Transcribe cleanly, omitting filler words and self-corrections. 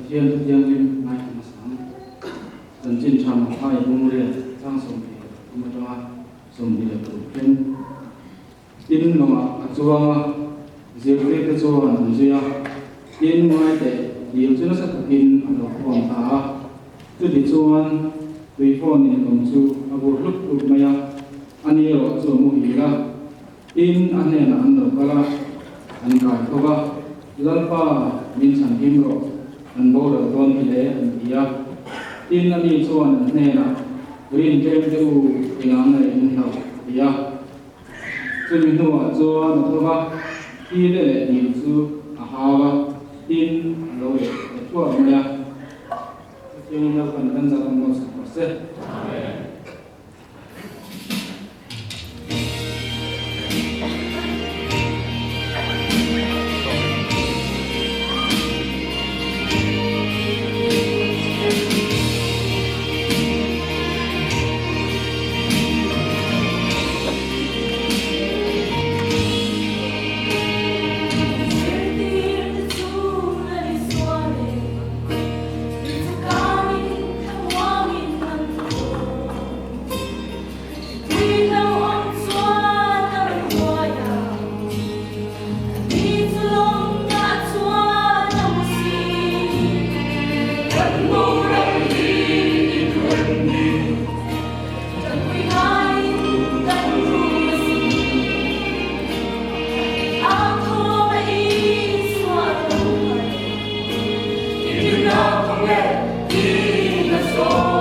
Thiên thực hiện lim mai thằng sáng tận chín trăm hai bông rễ sang sông thì mà cho sông thì là tụ thiên tin nó mà chuông diệt cái chuông gì à tin ngoài để điều cho nó sẽ thực hiện ở đó còn thả cứ đi chuông vì phone này còn chú à bộ lúc mày anh ấy ở chỗ mua gì đó tin anh ấy là anh ở đó anh cài thôi ba lần pa mình sản phẩm rồi anh bảo là con thì đấy anh kia tin anh đi chuan này là green kem cái u cái ngắm này anh học kia cho mình nói chuan thôi ba tin đấy là nhiều chú à tin rồi chuan này cho nên là phần ra trong một số in the soul.